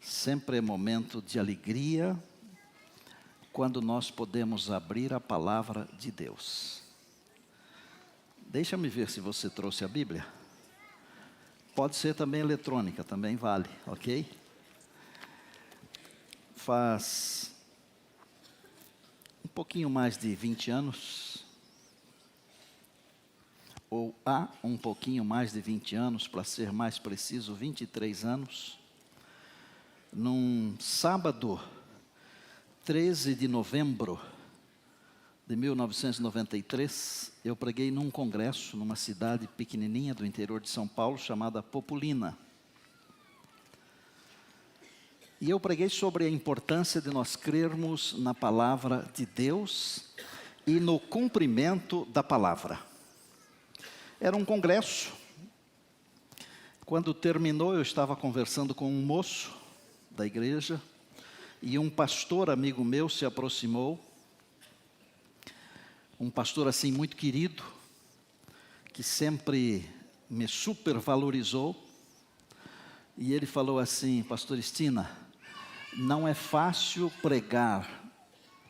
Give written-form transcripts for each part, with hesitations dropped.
Sempre é momento de alegria quando nós podemos abrir a palavra de Deus. Deixa-me ver se você trouxe a Bíblia. Pode ser também eletrônica, também vale, ok? Faz um pouquinho mais de 20 anos, ou há um pouquinho mais de 20 anos, para ser mais preciso, 23 anos, num sábado, 13 de novembro de 1993, eu preguei num congresso, numa cidade pequenininha do interior de São Paulo, chamada Populina. E eu preguei sobre a importância de nós crermos na palavra de Deus e no cumprimento da palavra. Era um congresso. Quando terminou, eu estava conversando com um moço da igreja, e um pastor amigo meu se aproximou, um pastor assim muito querido, que sempre me supervalorizou, e ele falou assim: Pastor Stina, não é fácil pregar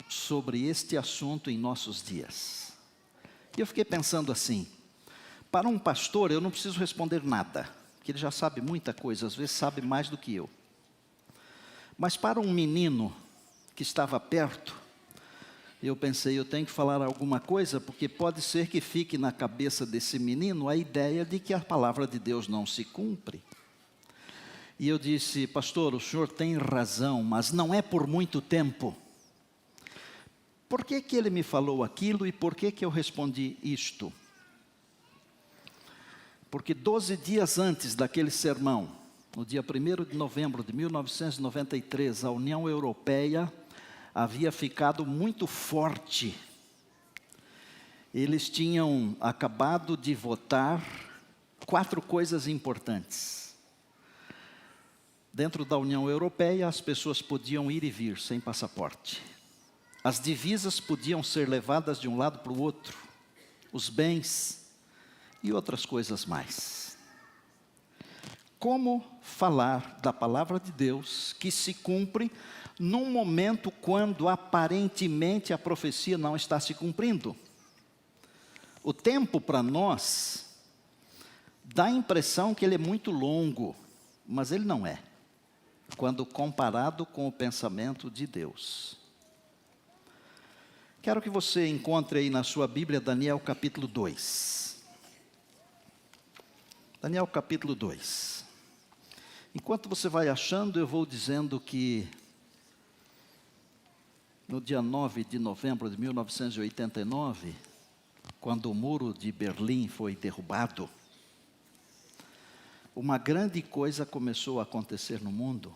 sobre este assunto em nossos dias. E eu fiquei pensando assim, para um pastor eu não preciso responder nada, porque ele já sabe muita coisa, às vezes sabe mais do que eu. Mas para um menino que estava perto, eu pensei, eu tenho que falar alguma coisa, porque pode ser que fique na cabeça desse menino a ideia de que a palavra de Deus não se cumpre. E eu disse: pastor, o senhor tem razão, mas não é por muito tempo. Por que que ele me falou aquilo e por que que eu respondi isto? Porque 12 dias antes daquele sermão, no dia 1º de novembro de 1993, a União Europeia havia ficado muito forte. Eles tinham acabado de votar 4 coisas importantes. Dentro da União Europeia, as pessoas podiam ir e vir sem passaporte. As divisas podiam ser levadas de um lado para o outro. Os bens e outras coisas mais. Como falar da palavra de Deus que se cumpre num momento quando aparentemente a profecia não está se cumprindo? O tempo para nós dá a impressão que ele é muito longo, mas ele não é, quando comparado com o pensamento de Deus. Quero que você encontre aí na sua Bíblia Daniel capítulo 2. Daniel capítulo 2. Enquanto você vai achando, eu vou dizendo que no dia 9 de novembro de 1989, quando o muro de Berlim foi derrubado, uma grande coisa começou a acontecer no mundo.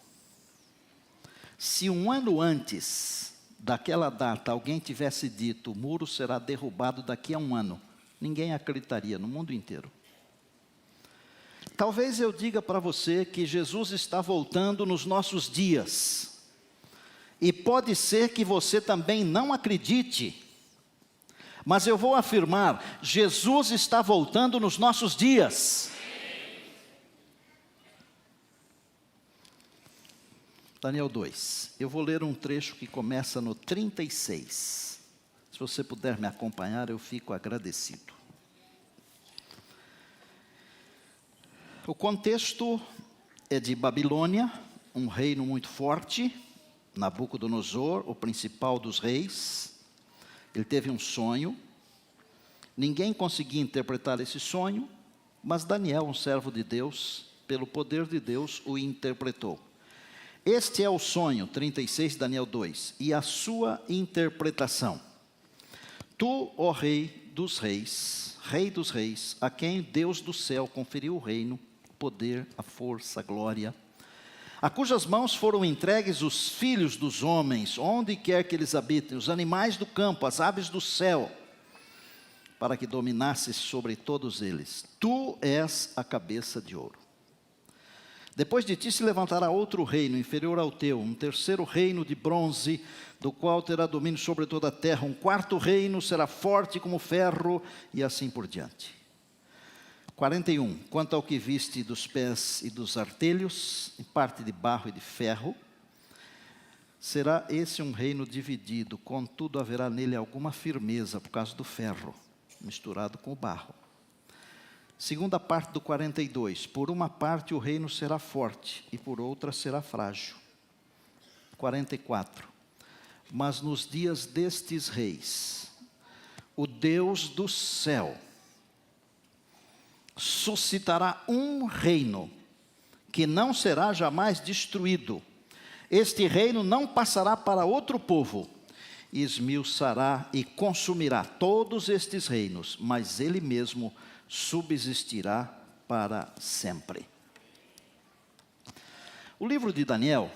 Se um ano antes daquela data alguém tivesse dito: o muro será derrubado daqui a um ano, ninguém acreditaria no mundo inteiro. Talvez eu diga para você que Jesus está voltando nos nossos dias. E pode ser que você também não acredite. Mas eu vou afirmar, Jesus está voltando nos nossos dias. Daniel 2. Eu vou ler um trecho que começa no 36. Se você puder me acompanhar, eu fico agradecido. O contexto é de Babilônia, um reino muito forte. Nabucodonosor, o principal dos reis, ele teve um sonho. Ninguém conseguia interpretar esse sonho, mas Daniel, um servo de Deus, pelo poder de Deus, o interpretou. Este é o sonho, 36, Daniel 2, e a sua interpretação. Tu, ó rei dos reis, a quem Deus do céu conferiu o reino, poder, a força, a glória, a cujas mãos foram entregues os filhos dos homens, onde quer que eles habitem, os animais do campo, as aves do céu, para que dominasses sobre todos eles. Tu és a cabeça de ouro. Depois de ti se levantará outro reino, inferior ao teu, um terceiro reino de bronze, do qual terá domínio sobre toda a terra. Um quarto reino será forte como ferro, e assim por diante. 41. Quanto ao que viste dos pés e dos artelhos, em parte de barro e de ferro, será esse um reino dividido, contudo haverá nele alguma firmeza, por causa do ferro, misturado com o barro. Segunda parte do 42. Por uma parte o reino será forte, e por outra será frágil. 44. Mas nos dias destes reis, o Deus do céu suscitará um reino que não será jamais destruído. Este reino não passará para outro povo, e esmiuçará e consumirá todos estes reinos, mas ele mesmo subsistirá para sempre. O livro de Daniel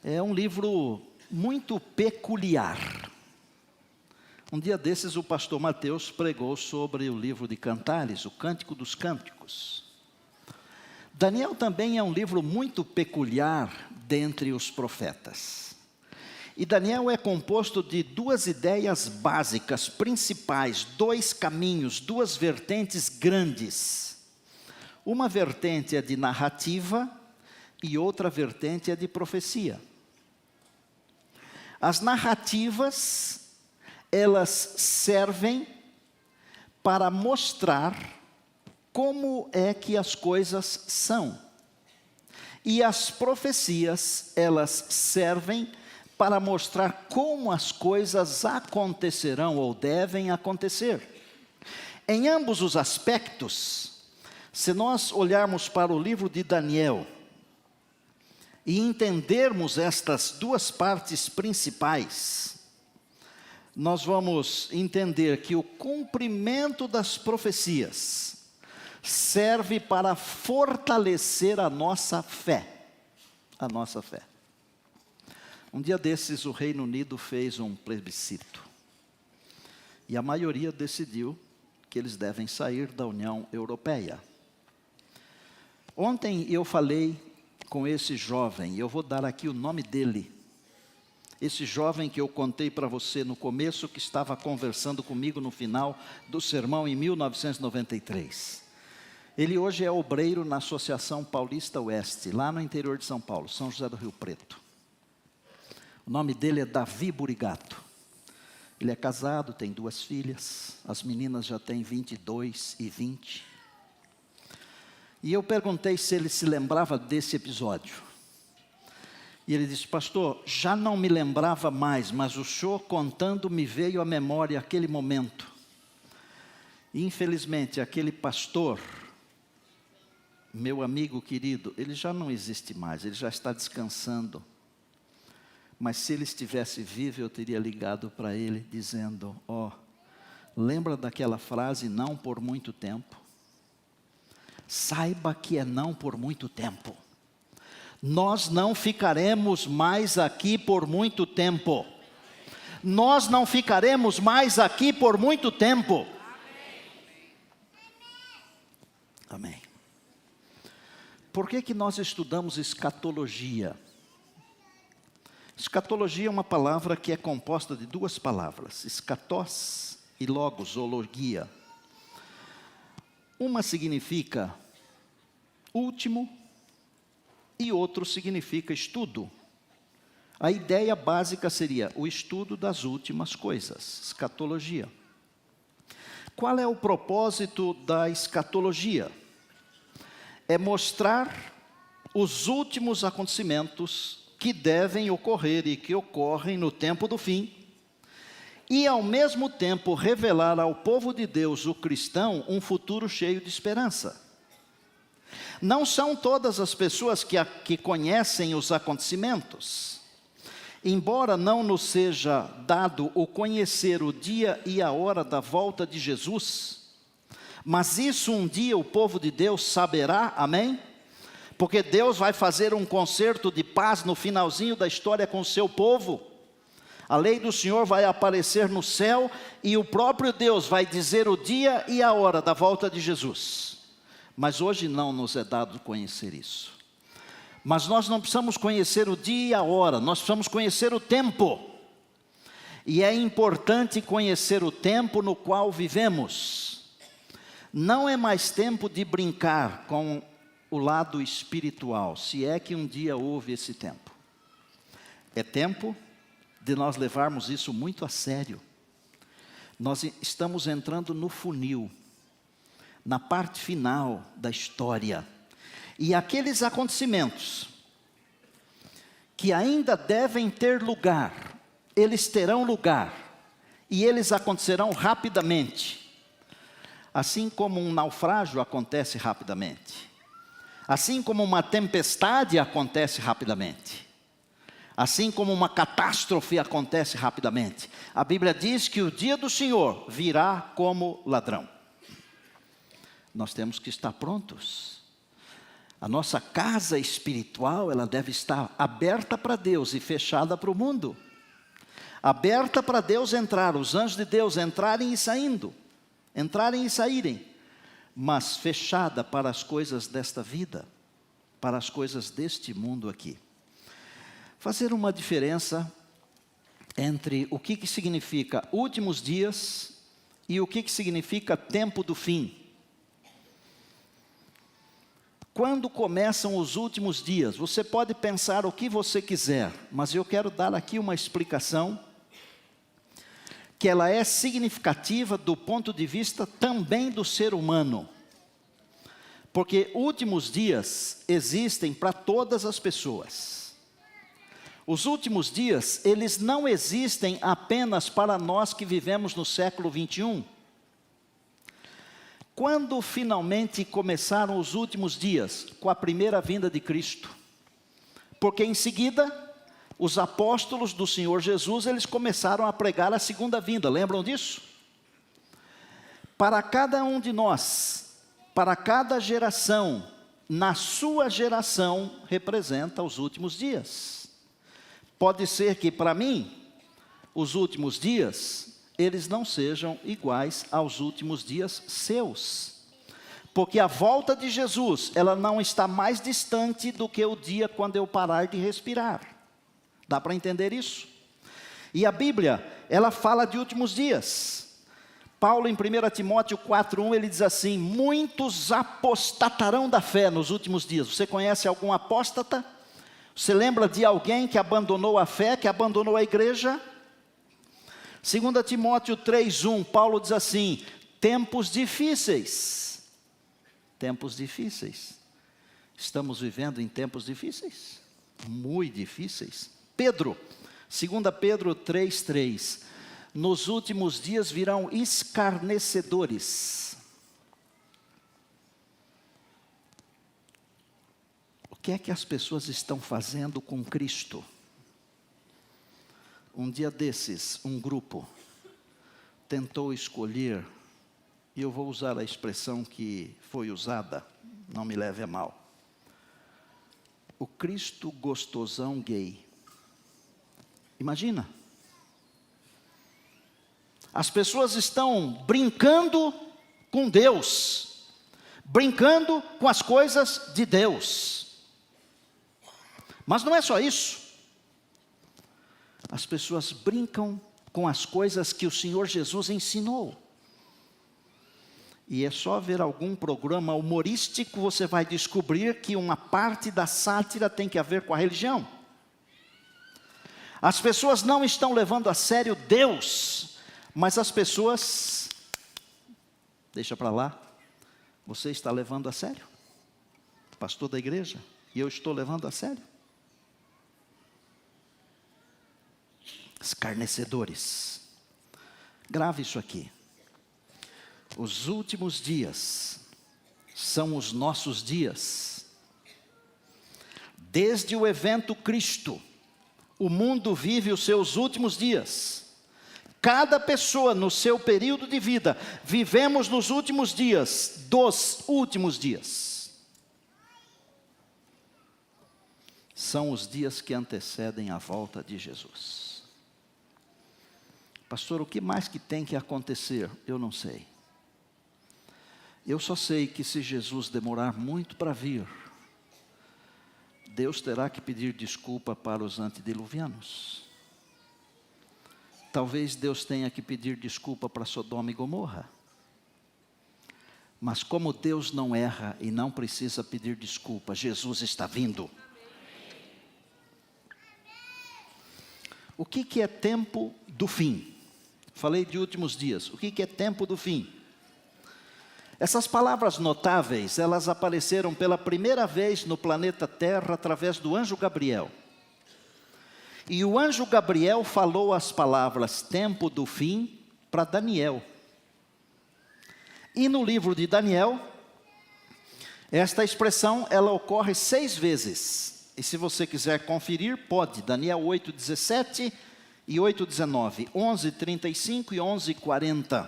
é um livro muito peculiar. Um dia desses o pastor Mateus pregou sobre o livro de Cantares, o Cântico dos Cânticos. Daniel também é um livro muito peculiar dentre os profetas. E Daniel é composto de duas ideias básicas, principais, dois caminhos, duas vertentes grandes. Uma vertente é de narrativa e outra vertente é de profecia. As narrativas, elas servem para mostrar como é que as coisas são. E as profecias, elas servem para mostrar como as coisas acontecerão ou devem acontecer. Em ambos os aspectos, se nós olharmos para o livro de Daniel e entendermos estas duas partes principais, nós vamos entender que o cumprimento das profecias serve para fortalecer a nossa fé. A nossa fé. Um dia desses, o Reino Unido fez um plebiscito. E a maioria decidiu que eles devem sair da União Europeia. Ontem eu falei com esse jovem, e eu vou dar aqui o nome dele. Esse jovem que eu contei para você no começo, que estava conversando comigo no final do sermão em 1993. Ele hoje é obreiro na Associação Paulista Oeste, lá no interior de São Paulo, São José do Rio Preto. O nome dele é Davi Burigato. Ele é casado, tem 2 filhas, as meninas já têm 22 e 20. E eu perguntei se ele se lembrava desse episódio. E ele disse: pastor, já não me lembrava mais, mas o senhor contando me veio à memória aquele momento. E infelizmente aquele pastor, meu amigo querido, ele já não existe mais, ele já está descansando. Mas se ele estivesse vivo, eu teria ligado para ele dizendo: lembra daquela frase, não por muito tempo? Saiba que é não por muito tempo. Nós não ficaremos mais aqui por muito tempo. Nós não ficaremos mais aqui por muito tempo. Amém. Por que nós estudamos escatologia? Escatologia é uma palavra que é composta de 2 palavras, escatós e logos, ou logia. Uma significa último e outro significa estudo. A ideia básica seria o estudo das últimas coisas, escatologia. Qual é o propósito da escatologia? É mostrar os últimos acontecimentos que devem ocorrer e que ocorrem no tempo do fim, e ao mesmo tempo revelar ao povo de Deus, o cristão, um futuro cheio de esperança. Não são todas as pessoas que conhecem os acontecimentos. Embora não nos seja dado o conhecer o dia e a hora da volta de Jesus, mas isso um dia o povo de Deus saberá, amém? Porque Deus vai fazer um concerto de paz no finalzinho da história com o seu povo. A lei do Senhor vai aparecer no céu e o próprio Deus vai dizer o dia e a hora da volta de Jesus. Mas hoje não nos é dado conhecer isso. Mas nós não precisamos conhecer o dia e a hora, nós precisamos conhecer o tempo. E é importante conhecer o tempo no qual vivemos. Não é mais tempo de brincar com o lado espiritual, se é que um dia houve esse tempo. É tempo de nós levarmos isso muito a sério. Nós estamos entrando no funil, na parte final da história. E aqueles acontecimentos que ainda devem ter lugar, eles terão lugar. E eles acontecerão rapidamente. Assim como um naufrágio acontece rapidamente. Assim como uma tempestade acontece rapidamente. Assim como uma catástrofe acontece rapidamente. A Bíblia diz que o dia do Senhor virá como ladrão. Nós temos que estar prontos. A nossa casa espiritual, ela deve estar aberta para Deus e fechada para o mundo. Aberta para Deus entrar, os anjos de Deus entrarem e saindo. Entrarem e saírem. Mas fechada para as coisas desta vida. Para as coisas deste mundo aqui. Fazer uma diferença entre o que significa últimos dias e o que significa tempo do fim. Quando começam os últimos dias, você pode pensar o que você quiser, mas eu quero dar aqui uma explicação que ela é significativa do ponto de vista também do ser humano. Porque últimos dias existem para todas as pessoas. Os últimos dias, eles não existem apenas para nós que vivemos no século 21. Quando finalmente começaram os últimos dias? Com a primeira vinda de Cristo. Porque em seguida, os apóstolos do Senhor Jesus, eles começaram a pregar a segunda vinda, lembram disso? Para cada um de nós, para cada geração, na sua geração, representa os últimos dias. Pode ser que para mim, os últimos dias, eles não sejam iguais aos últimos dias seus. Porque a volta de Jesus, ela não está mais distante do que o dia quando eu parar de respirar. Dá para entender isso? E a Bíblia, ela fala de últimos dias. Paulo em 1 Timóteo 4:1, ele diz assim: muitos apostatarão da fé nos últimos dias. Você conhece algum apóstata? Você lembra de alguém que abandonou a fé, que abandonou a igreja? 2 Timóteo 3:1, Paulo diz assim: tempos difíceis. Tempos difíceis. Estamos vivendo em tempos difíceis. Muito difíceis. Pedro, 2 Pedro 3:3, nos últimos dias virão escarnecedores. O que é que as pessoas estão fazendo com Cristo? Um dia desses, um grupo tentou escolher, e eu vou usar a expressão que foi usada, não me leve a mal, o Cristo gostosão gay. Imagina. As pessoas estão brincando com Deus, brincando com as coisas de Deus. Mas não é só isso. As pessoas brincam com as coisas que o Senhor Jesus ensinou. E é só ver algum programa humorístico, você vai descobrir que uma parte da sátira tem que ver com a religião. As pessoas não estão levando a sério Deus, mas as pessoas, deixa para lá, você está levando a sério? Pastor da igreja, e eu estou levando a sério? Escarnecedores. Grave isso aqui. Os últimos dias são os nossos dias. Desde o evento Cristo, o mundo vive os seus últimos dias. Cada pessoa no seu período de vida, vivemos nos últimos dias, dos últimos dias. São os dias que antecedem a volta de Jesus. Pastor, o que mais que tem que acontecer? Eu não sei. Eu só sei que se Jesus demorar muito para vir, Deus terá que pedir desculpa para os antediluvianos. Talvez Deus tenha que pedir desculpa para Sodoma e Gomorra. Mas como Deus não erra e não precisa pedir desculpa, Jesus está vindo. O que é tempo do fim? Falei de últimos dias. O que é tempo do fim? Essas palavras notáveis, elas apareceram pela primeira vez no planeta Terra através do anjo Gabriel. E o anjo Gabriel falou as palavras tempo do fim para Daniel. E no livro de Daniel, esta expressão ela ocorre 6 vezes. E se você quiser conferir, pode. Daniel 8:17 e 8:19, 11:35 e 11:40.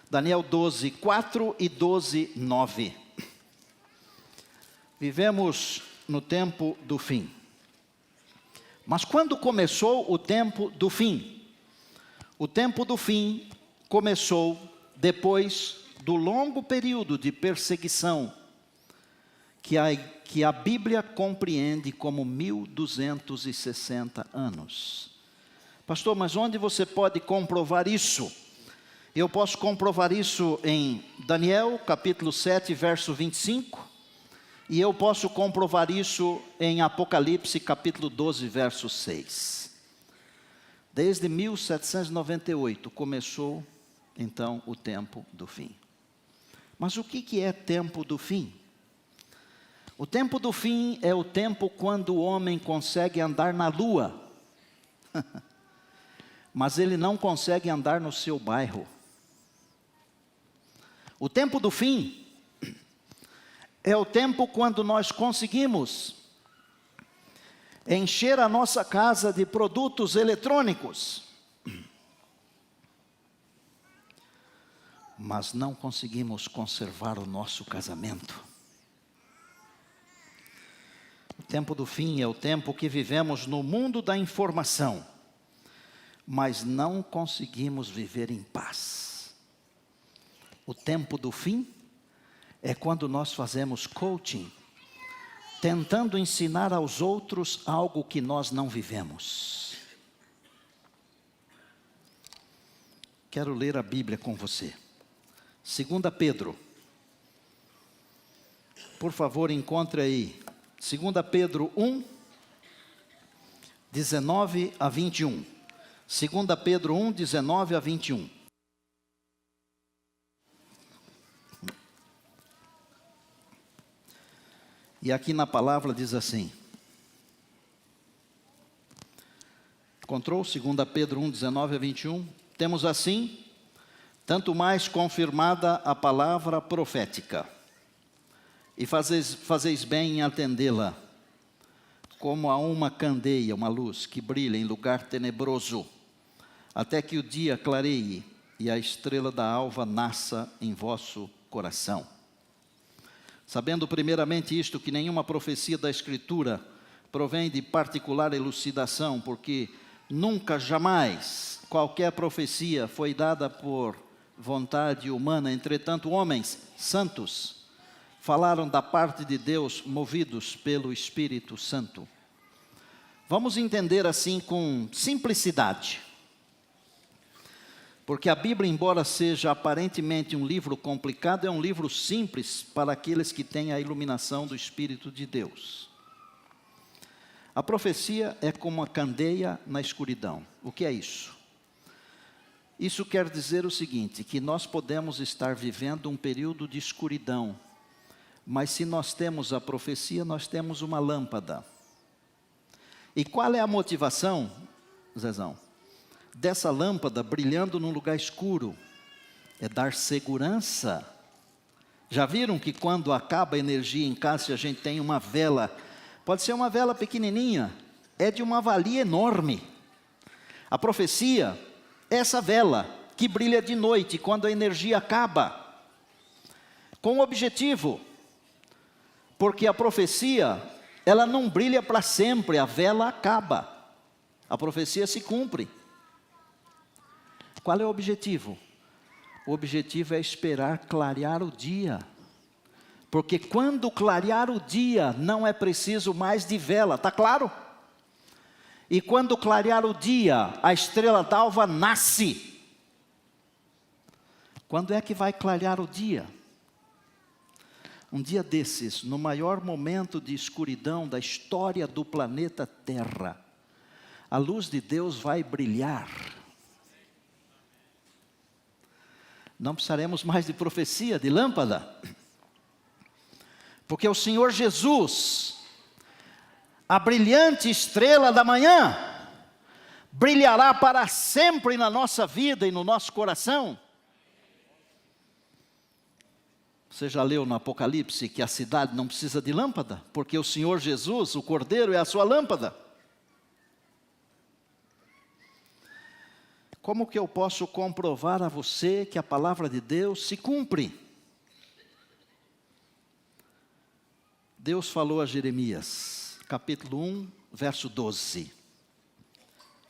Daniel 12:4 e 12:9. Vivemos no tempo do fim. Mas quando começou o tempo do fim? O tempo do fim começou depois do longo período de perseguição que a Bíblia compreende como 1260 anos. Pastor, mas onde você pode comprovar isso? Eu posso comprovar isso em Daniel, capítulo 7, verso 25, e eu posso comprovar isso em Apocalipse, capítulo 12, verso 6. Desde 1798 começou, então, o tempo do fim. Mas o que é tempo do fim? O tempo do fim é o tempo quando o homem consegue andar na lua, mas ele não consegue andar no seu bairro. O tempo do fim é o tempo quando nós conseguimos encher a nossa casa de produtos eletrônicos, mas não conseguimos conservar o nosso casamento. O tempo do fim é o tempo que vivemos no mundo da informação, mas não conseguimos viver em paz. O tempo do fim é quando nós fazemos coaching, tentando ensinar aos outros algo que nós não vivemos. Quero ler a Bíblia com você. 2 Pedro. Por favor, encontre aí. 2 Pedro 1, 19 a 21. 2 Pedro 1, 19 a 21. E aqui na palavra diz assim. Encontrou? 2 Pedro 1, 19 a 21. Temos assim, tanto mais confirmada a palavra profética, e fazeis bem em atendê-la, como a uma candeia, uma luz que brilha em lugar tenebroso, até que o dia clareie e a estrela da alva nasça em vosso coração. Sabendo primeiramente isto, que nenhuma profecia da Escritura provém de particular elucidação, porque nunca, jamais, qualquer profecia foi dada por vontade humana. Entretanto, homens santos falaram da parte de Deus, movidos pelo Espírito Santo. Vamos entender assim com simplicidade. Porque a Bíblia, embora seja aparentemente um livro complicado, é um livro simples para aqueles que têm a iluminação do Espírito de Deus. A profecia é como uma candeia na escuridão. O que é isso? Isso quer dizer o seguinte, que nós podemos estar vivendo um período de escuridão, mas se nós temos a profecia, nós temos uma lâmpada. E qual é a motivação, Zezão, dessa lâmpada brilhando num lugar escuro? É dar segurança. Já viram que quando acaba a energia em casa, se a gente tem uma vela, pode ser uma vela pequenininha, é de uma valia enorme. A profecia é essa vela que brilha de noite quando a energia acaba, com um objetivo, porque a profecia, ela não brilha para sempre, a vela acaba, a profecia se cumpre. Qual é o objetivo? O objetivo é esperar clarear o dia, porque quando clarear o dia, não é preciso mais de vela, está claro? E quando clarear o dia, a estrela d'alva nasce. Quando é que vai clarear o dia? Um dia desses, no maior momento de escuridão da história do planeta Terra, a luz de Deus vai brilhar. Não precisaremos mais de profecia, de lâmpada. Porque o Senhor Jesus, a brilhante estrela da manhã, brilhará para sempre na nossa vida e no nosso coração. Você já leu no Apocalipse que a cidade não precisa de lâmpada? Porque o Senhor Jesus, o Cordeiro, é a sua lâmpada. Como que eu posso comprovar a você que a palavra de Deus se cumpre? Deus falou a Jeremias, capítulo 1, verso 12.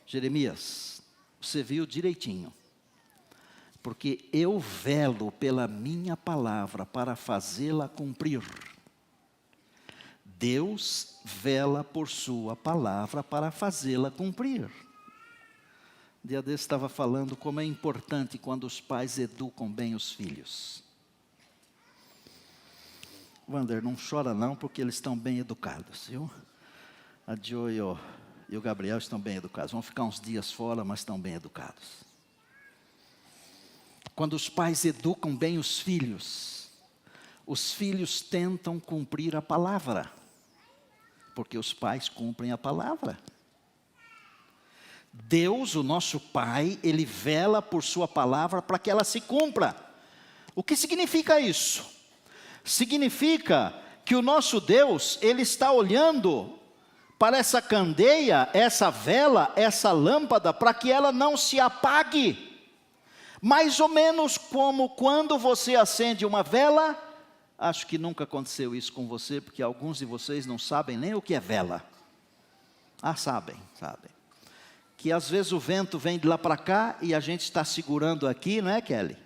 Jeremias, você viu direitinho. Porque eu velo pela minha palavra para fazê-la cumprir. Deus vela por sua palavra para fazê-la cumprir. Um dia desse estava falando como é importante quando os pais educam bem os filhos. Wander, não chora não, porque eles estão bem educados, viu? A Joy e o Gabriel estão bem educados. Vão ficar uns dias fora, mas estão bem educados. Quando os pais educam bem os filhos tentam cumprir a palavra, porque os pais cumprem a palavra. Deus, o nosso Pai, Ele vela por sua palavra para que ela se cumpra. O que significa isso? Significa que o nosso Deus, Ele está olhando para essa candeia, essa vela, essa lâmpada, para que ela não se apague. Mais ou menos como quando você acende uma vela. Acho que nunca aconteceu isso com você, porque alguns de vocês não sabem nem o que é vela. Sabem. Que às vezes o vento vem de lá para cá e a gente está segurando aqui, não é, Kelly?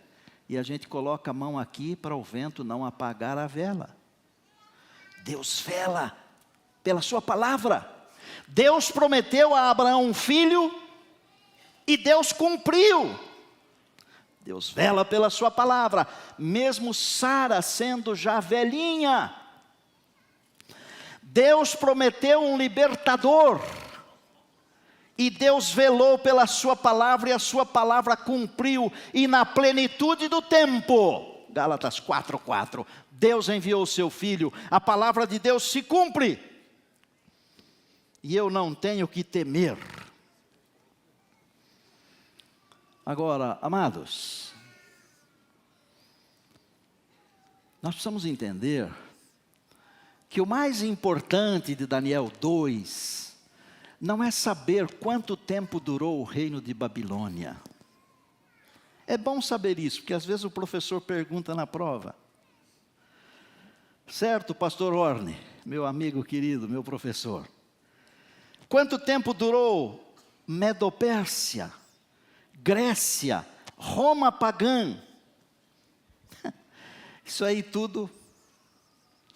E a gente coloca a mão aqui para o vento não apagar a vela. Deus vela pela sua palavra. Deus prometeu a Abraão um filho e Deus cumpriu. Deus vela pela sua palavra, mesmo Sara sendo já velhinha. Deus prometeu um libertador, e Deus velou pela sua palavra, e a sua palavra cumpriu, e na plenitude do tempo, Gálatas 4:4, Deus enviou o seu Filho, a palavra de Deus se cumpre, e eu não tenho que temer. Agora, amados, nós precisamos entender que o mais importante de Daniel 2 não é saber quanto tempo durou o reino de Babilônia. É bom saber isso, porque às vezes o professor pergunta na prova. Certo, pastor Orne, meu amigo querido, meu professor. Quanto tempo durou Medo-Pérsia? Grécia, Roma pagã. Isso aí tudo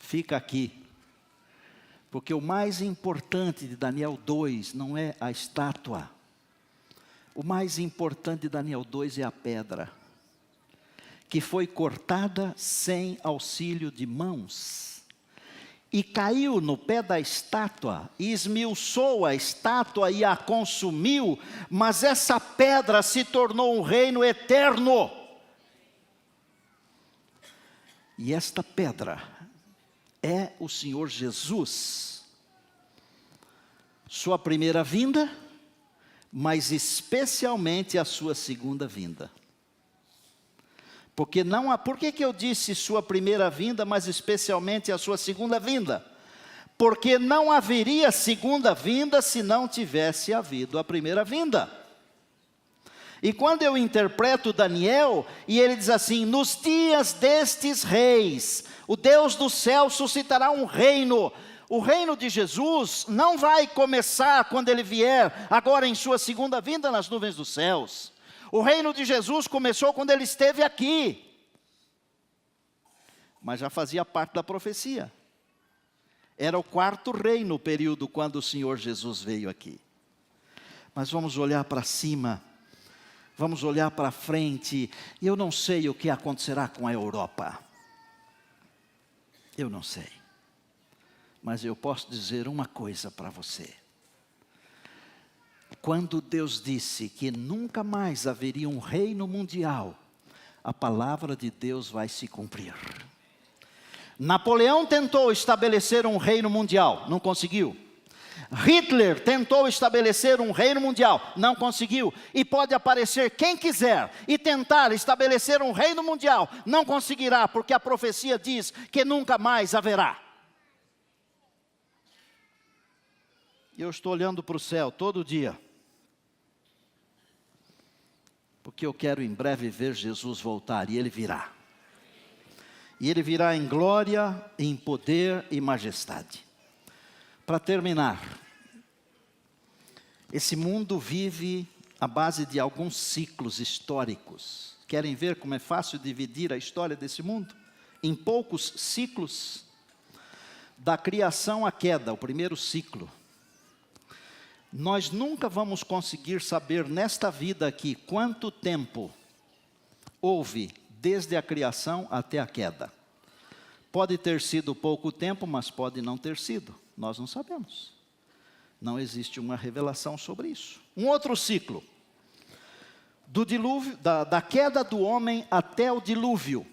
fica aqui. Porque o mais importante de Daniel 2 não é a estátua. O mais importante de Daniel 2 é a pedra, que foi cortada sem auxílio de mãos. E caiu no pé da estátua, e esmiuçou a estátua e a consumiu, mas essa pedra se tornou um reino eterno. E esta pedra é o Senhor Jesus. Sua primeira vinda, mas especialmente a sua segunda vinda. Porque não há, por que eu disse sua primeira vinda, mas especialmente a sua segunda vinda? Porque não haveria segunda vinda se não tivesse havido a primeira vinda. E quando eu interpreto Daniel, e ele diz assim, nos dias destes reis, o Deus do céu suscitará um reino. O reino de Jesus não vai começar quando ele vier, agora em sua segunda vinda nas nuvens dos céus. O reino de Jesus começou quando ele esteve aqui, mas já fazia parte da profecia. Era o quarto reino, o período quando o Senhor Jesus veio aqui. Mas vamos olhar para cima, vamos olhar para frente, e eu não sei o que acontecerá com a Europa. Eu não sei. Mas eu posso dizer uma coisa para você. Quando Deus disse que nunca mais haveria um reino mundial, a palavra de Deus vai se cumprir. Napoleão tentou estabelecer um reino mundial, não conseguiu. Hitler tentou estabelecer um reino mundial, não conseguiu. E pode aparecer quem quiser e tentar estabelecer um reino mundial, não conseguirá, porque a profecia diz que nunca mais haverá. E eu estou olhando para o céu todo dia, porque eu quero em breve ver Jesus voltar, e Ele virá. E Ele virá em glória, em poder e majestade. Para terminar, esse mundo vive à base de alguns ciclos históricos. Querem ver como é fácil dividir a história desse mundo? Em poucos ciclos. Da criação à queda, o primeiro ciclo. Nós nunca vamos conseguir saber nesta vida aqui quanto tempo houve desde a criação até a queda. Pode ter sido pouco tempo, mas pode não ter sido. Nós não sabemos. Não existe uma revelação sobre isso. Um outro ciclo. Do dilúvio, da queda do homem até o dilúvio.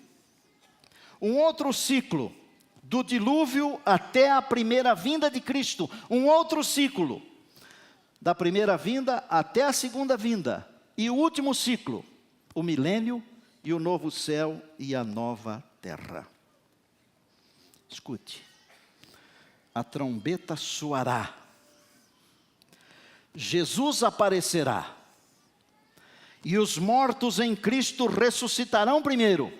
Um outro ciclo. Do dilúvio até a primeira vinda de Cristo. Um outro ciclo. Da primeira vinda até a segunda vinda. E o último ciclo, o milênio e o novo céu e a nova terra. Escute, a trombeta soará, Jesus aparecerá, e os mortos em Cristo ressuscitarão primeiro,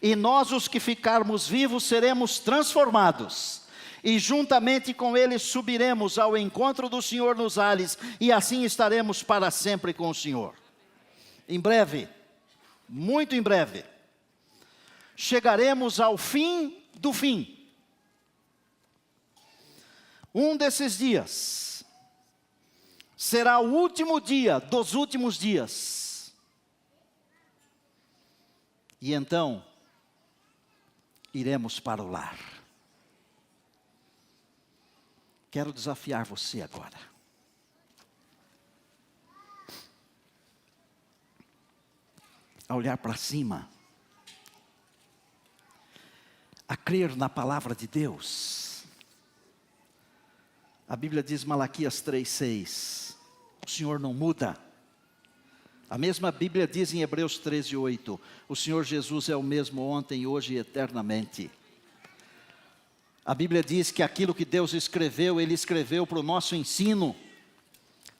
e nós os que ficarmos vivos seremos transformados, e juntamente com eles subiremos ao encontro do Senhor nos ares, e assim estaremos para sempre com o Senhor. Em breve, muito em breve, chegaremos ao fim do fim. Um desses dias será o último dia dos últimos dias. E então, iremos para o lar. Quero desafiar você agora. A olhar para cima. A crer na palavra de Deus. A Bíblia diz, Malaquias 3:6, o Senhor não muda. A mesma Bíblia diz em Hebreus 13:8, o Senhor Jesus é o mesmo ontem, hoje e eternamente. A Bíblia diz que aquilo que Deus escreveu, Ele escreveu para o nosso ensino.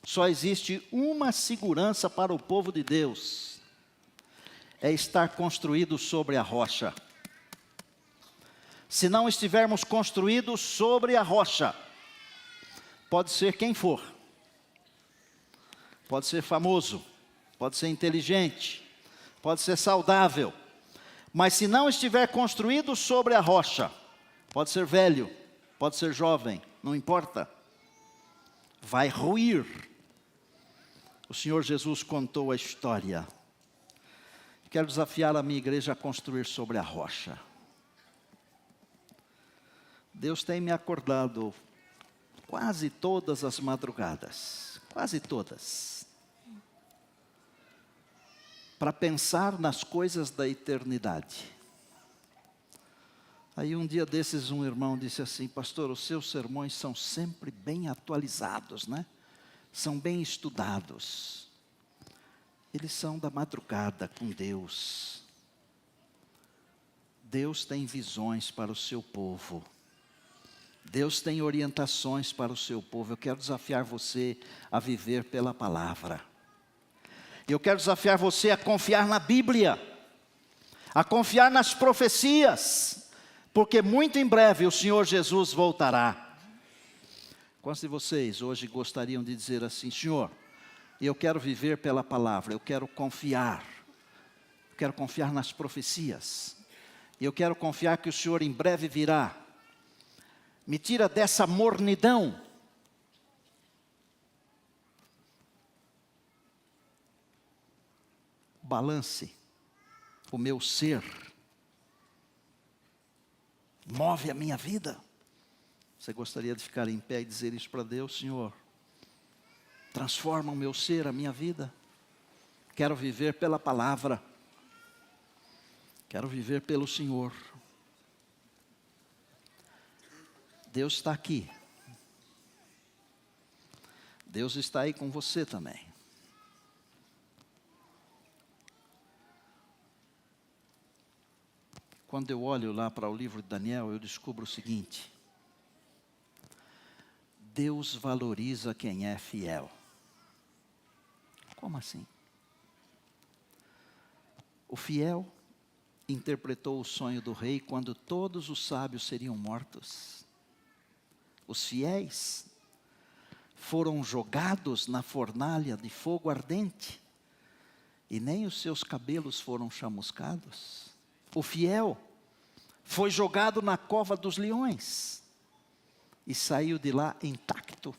Só existe uma segurança para o povo de Deus, é estar construído sobre a rocha. Se não estivermos construídos sobre a rocha, pode ser quem for, pode ser famoso, pode ser inteligente, pode ser saudável, mas se não estiver construído sobre a rocha, pode ser velho, pode ser jovem, não importa, vai ruir. O Senhor Jesus contou a história. Quero desafiar a minha igreja a construir sobre a rocha. Deus tem me acordado quase todas as madrugadas, quase todas, para pensar nas coisas da eternidade. Aí um dia desses um irmão disse assim, pastor, os seus sermões são sempre bem atualizados, né? São bem estudados. Eles são da madrugada com Deus. Deus tem visões para o seu povo. Deus tem orientações para o seu povo. Eu quero desafiar você a viver pela palavra. Eu quero desafiar você a confiar na Bíblia, a confiar nas profecias, porque muito em breve o Senhor Jesus voltará. Quantos de vocês hoje gostariam de dizer assim, Senhor, eu quero viver pela palavra, eu quero confiar nas profecias, eu quero confiar que o Senhor em breve virá, me tira dessa mornidão, balance o meu ser, move a minha vida. Você gostaria de ficar em pé e dizer isso para Deus? Senhor, transforma o meu ser, a minha vida. Quero viver pela palavra. Quero viver pelo Senhor. Deus está aqui. Deus está aí com você também. Quando eu olho lá para o livro de Daniel, eu descubro o seguinte: Deus valoriza quem é fiel. Como assim? O fiel interpretou o sonho do rei quando todos os sábios seriam mortos. Os fiéis foram jogados na fornalha de fogo ardente e nem os seus cabelos foram chamuscados. O fiel foi jogado na cova dos leões e saiu de lá intacto.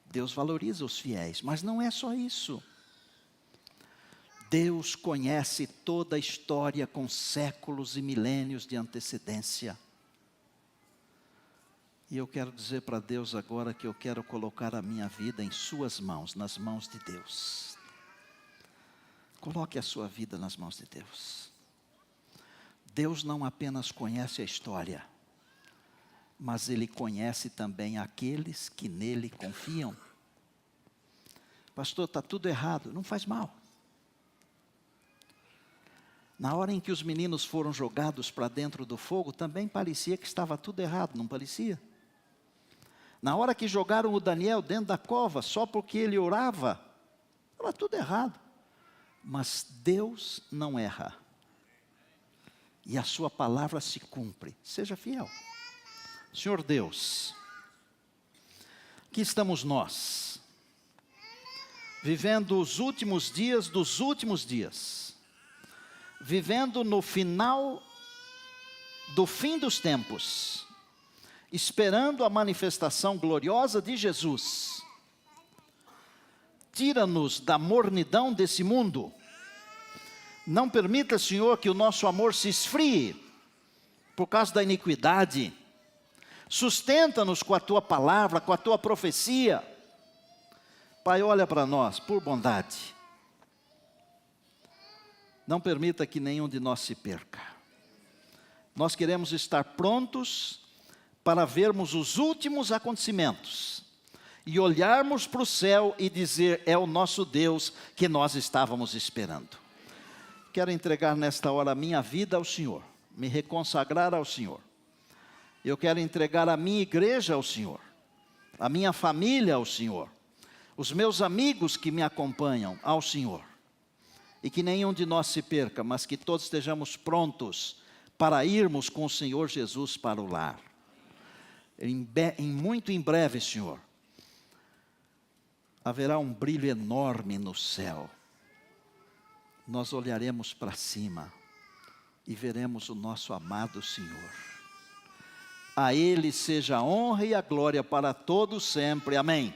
Deus valoriza os fiéis, mas não é só isso. Deus conhece toda a história com séculos e milênios de antecedência. E eu quero dizer para Deus agora que eu quero colocar a minha vida em suas mãos, nas mãos de Deus. Coloque a sua vida nas mãos de Deus. Deus não apenas conhece a história, mas Ele conhece também aqueles que nele confiam. Pastor, está tudo errado. Não faz mal. Na hora em que os meninos foram jogados para dentro do fogo, também parecia que estava tudo errado, não parecia? Na hora que jogaram o Daniel dentro da cova, só porque ele orava, estava tudo errado. Mas Deus não erra. E a sua palavra se cumpre. Seja fiel. Senhor Deus, aqui estamos nós, vivendo os últimos dias dos últimos dias, vivendo no final do fim dos tempos, esperando a manifestação gloriosa de Jesus. Tira-nos da mornidão desse mundo. Não permita, Senhor, que o nosso amor se esfrie por causa da iniquidade. Sustenta-nos com a Tua palavra, com a Tua profecia. Pai, olha para nós, por bondade. Não permita que nenhum de nós se perca. Nós queremos estar prontos para vermos os últimos acontecimentos e olharmos para o céu e dizer, é o nosso Deus que nós estávamos esperando. Quero entregar nesta hora a minha vida ao Senhor, me reconsagrar ao Senhor. Eu quero entregar a minha igreja ao Senhor, a minha família ao Senhor, os meus amigos que me acompanham ao Senhor. E que nenhum de nós se perca, mas que todos estejamos prontos para irmos com o Senhor Jesus para o lar. Muito em breve, Senhor, haverá um brilho enorme no céu. Nós olharemos para cima e veremos o nosso amado Senhor. A Ele seja a honra e a glória para todos sempre. Amém.